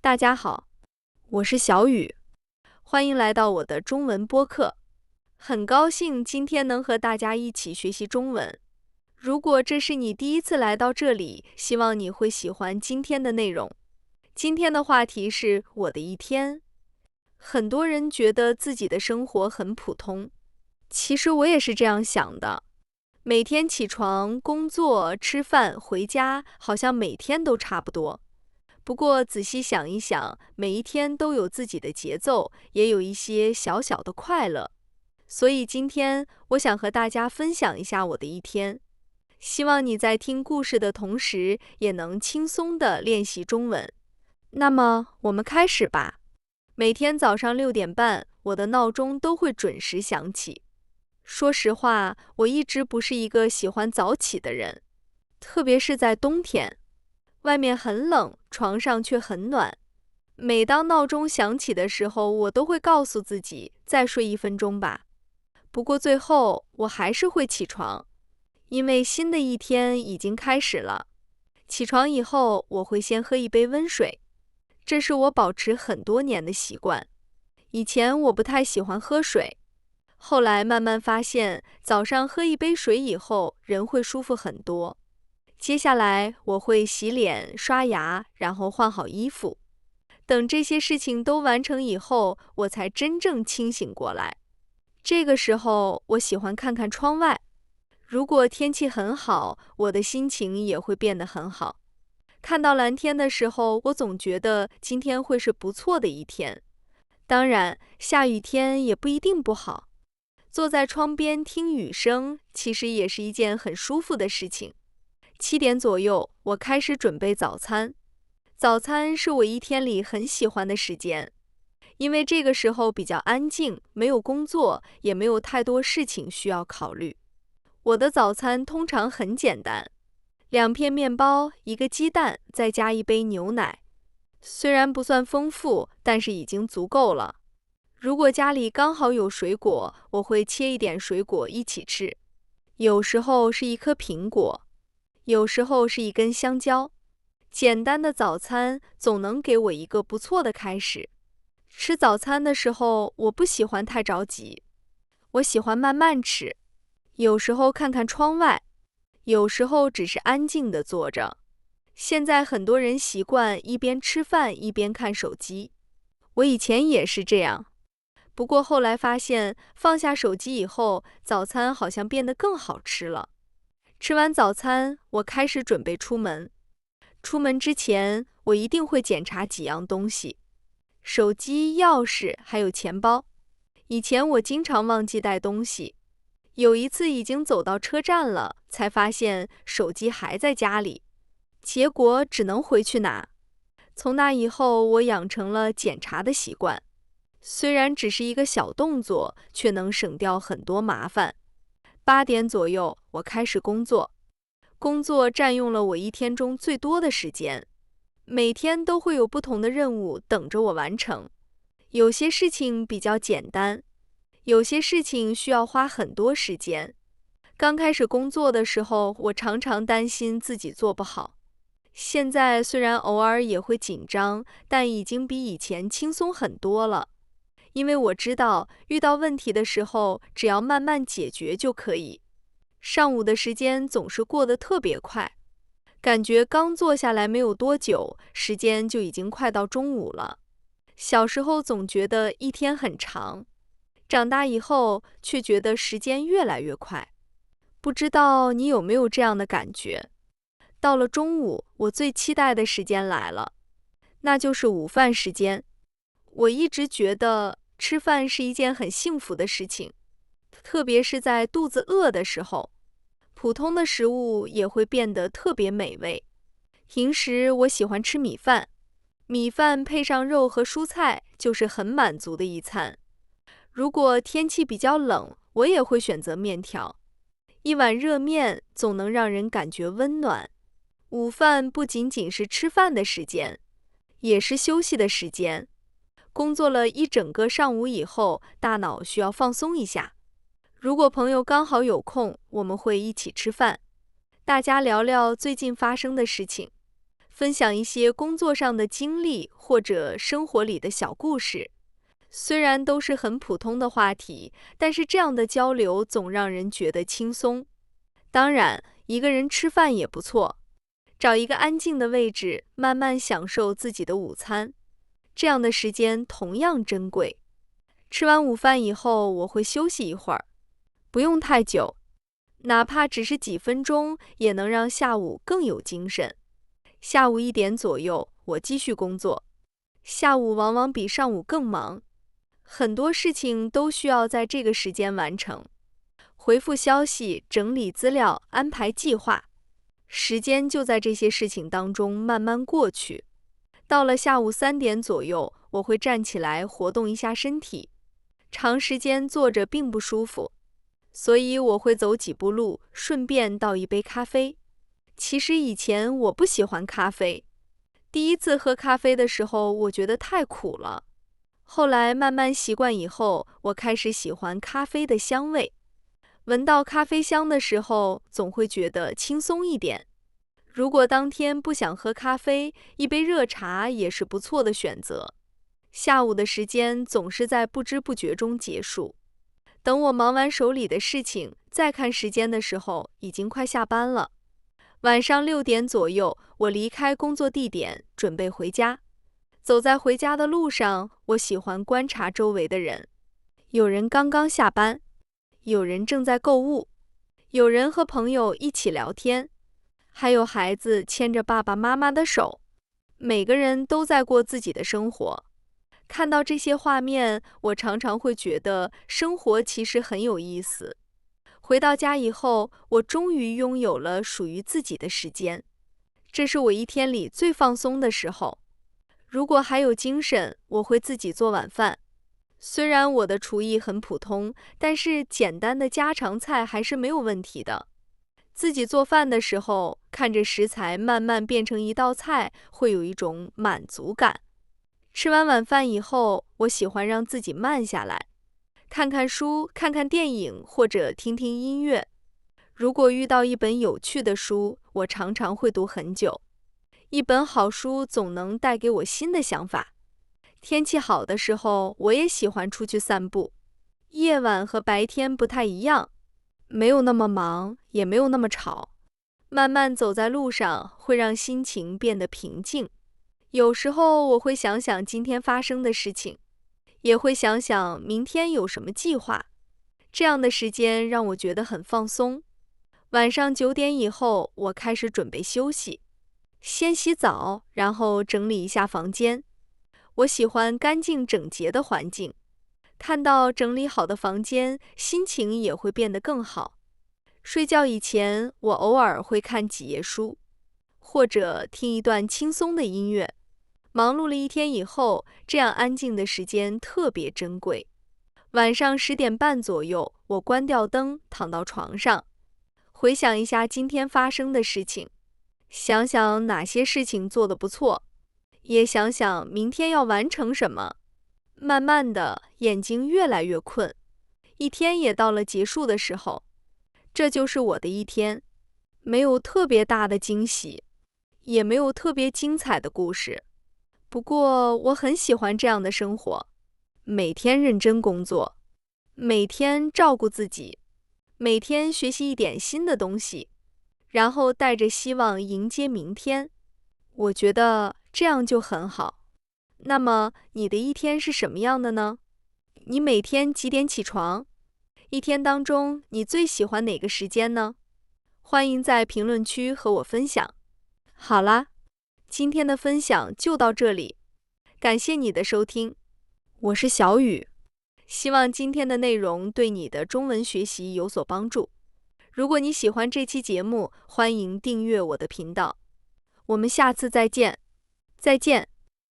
大家好，我是小雨，欢迎来到我的中文播客。很高兴今天能和大家一起学习中文。如果这是你第一次来到这里，希望你会喜欢今天的内容。今天的话题是我的一天。很多人觉得自己的生活很普通，其实我也是这样想的。每天起床、工作、吃饭、回家，好像每天都差不多。不过仔细想一想，每一天都有自己的节奏，也有一些小小的快乐。所以今天我想和大家分享一下我的一天，希望你在听故事的同时，也能轻松地练习中文。那么我们开始吧。每天早上6点半，我的闹钟都会准时响起。说实话，我一直不是一个喜欢早起的人，特别是在冬天。外面很冷，床上却很暖。每当闹钟响起的时候，我都会告诉自己再睡1分钟吧。不过最后我还是会起床，因为新的一天已经开始了。起床以后，我会先喝一杯温水，这是我保持很多年的习惯。以前我不太喜欢喝水，后来慢慢发现，早上喝一杯水以后，人会舒服很多。接下来我会洗脸、刷牙，然后换好衣服。等这些事情都完成以后，我才真正清醒过来。这个时候，我喜欢看看窗外。如果天气很好，我的心情也会变得很好。看到蓝天的时候，我总觉得今天会是不错的一天。当然，下雨天也不一定不好。坐在窗边听雨声，其实也是一件很舒服的事情。7点左右，我开始准备早餐。早餐是我一天里很喜欢的时间，因为这个时候比较安静，没有工作，也没有太多事情需要考虑。我的早餐通常很简单，2片面包，1个鸡蛋，再加1杯牛奶。虽然不算丰富，但是已经足够了。如果家里刚好有水果，我会切一点水果一起吃。有时候是1颗苹果，有时候是1根香蕉。简单的早餐总能给我一个不错的开始。吃早餐的时候，我不喜欢太着急，我喜欢慢慢吃。有时候看看窗外，有时候只是安静地坐着。现在很多人习惯一边吃饭一边看手机，我以前也是这样。不过后来发现，放下手机以后，早餐好像变得更好吃了。吃完早餐，我开始准备出门。出门之前，我一定会检查几样东西：手机、钥匙，还有钱包。以前我经常忘记带东西，有一次已经走到车站了，才发现手机还在家里，结果只能回去拿。从那以后，我养成了检查的习惯。虽然只是一个小动作，却能省掉很多麻烦。8点左右，我开始工作。工作占用了我一天中最多的时间，每天都会有不同的任务等着我完成。有些事情比较简单，有些事情需要花很多时间。刚开始工作的时候，我常常担心自己做不好。现在虽然偶尔也会紧张，但已经比以前轻松很多了。因为我知道，遇到问题的时候，只要慢慢解决就可以。上午的时间总是过得特别快，感觉刚坐下来没有多久，时间就已经快到中午了。小时候总觉得一天很长，长大以后却觉得时间越来越快。不知道你有没有这样的感觉？到了中午，我最期待的时间来了，那就是午饭时间。我一直觉得吃饭是一件很幸福的事情，特别是在肚子饿的时候，普通的食物也会变得特别美味。平时我喜欢吃米饭，米饭配上肉和蔬菜，就是很满足的一餐。如果天气比较冷，我也会选择面条。一碗热面总能让人感觉温暖。午饭不仅仅是吃饭的时间，也是休息的时间。工作了一整个上午以后，大脑需要放松一下。如果朋友刚好有空，我们会一起吃饭，大家聊聊最近发生的事情，分享一些工作上的经历或者生活里的小故事。虽然都是很普通的话题，但是这样的交流总让人觉得轻松。当然，一个人吃饭也不错，找一个安静的位置，慢慢享受自己的午餐，这样的时间同样珍贵。吃完午饭以后，我会休息一会儿，不用太久，哪怕只是几分钟，也能让下午更有精神。下午1点左右，我继续工作。下午往往比上午更忙，很多事情都需要在这个时间完成。回复消息、整理资料、安排计划，时间就在这些事情当中慢慢过去。到了下午3点左右，我会站起来活动一下身体。长时间坐着并不舒服，所以我会走几步路，顺便倒一杯咖啡。其实以前我不喜欢咖啡，第一次喝咖啡的时候，我觉得太苦了。后来慢慢习惯以后，我开始喜欢咖啡的香味。闻到咖啡香的时候，总会觉得轻松一点。如果当天不想喝咖啡，一杯热茶也是不错的选择。下午的时间总是在不知不觉中结束。等我忙完手里的事情，再看时间的时候，已经快下班了。晚上6点左右，我离开工作地点，准备回家。走在回家的路上，我喜欢观察周围的人。有人刚刚下班，有人正在购物，有人和朋友一起聊天，还有孩子牵着爸爸妈妈的手。每个人都在过自己的生活。看到这些画面，我常常会觉得生活其实很有意思。回到家以后，我终于拥有了属于自己的时间，这是我一天里最放松的时候。如果还有精神，我会自己做晚饭。虽然我的厨艺很普通，但是简单的家常菜还是没有问题的。自己做饭的时候，看着食材慢慢变成一道菜，会有一种满足感。吃完晚饭以后，我喜欢让自己慢下来，看看书，看看电影，或者听听音乐。如果遇到一本有趣的书，我常常会读很久。一本好书总能带给我新的想法。天气好的时候，我也喜欢出去散步。夜晚和白天不太一样，没有那么忙，也没有那么吵。慢慢走在路上，会让心情变得平静。有时候我会想想今天发生的事情，也会想想明天有什么计划。这样的时间让我觉得很放松。晚上9点以后，我开始准备休息。先洗澡，然后整理一下房间。我喜欢干净整洁的环境，看到整理好的房间，心情也会变得更好。睡觉以前，我偶尔会看几页书，或者听一段轻松的音乐。忙碌了一天以后，这样安静的时间特别珍贵。晚上10点半左右，我关掉灯，躺到床上，回想一下今天发生的事情，想想哪些事情做得不错，也想想明天要完成什么。慢慢的，眼睛越来越困，一天也到了结束的时候。这就是我的一天，没有特别大的惊喜，也没有特别精彩的故事。不过我很喜欢这样的生活，每天认真工作，每天照顾自己，每天学习一点新的东西，然后带着希望迎接明天。我觉得这样就很好。那么你的一天是什么样的呢？你每天几点起床？一天当中你最喜欢哪个时间呢？欢迎在评论区和我分享。好啦，今天的分享就到这里，感谢你的收听，我是小雨。希望今天的内容对你的中文学习有所帮助。如果你喜欢这期节目，欢迎订阅我的频道。我们下次再见。再见。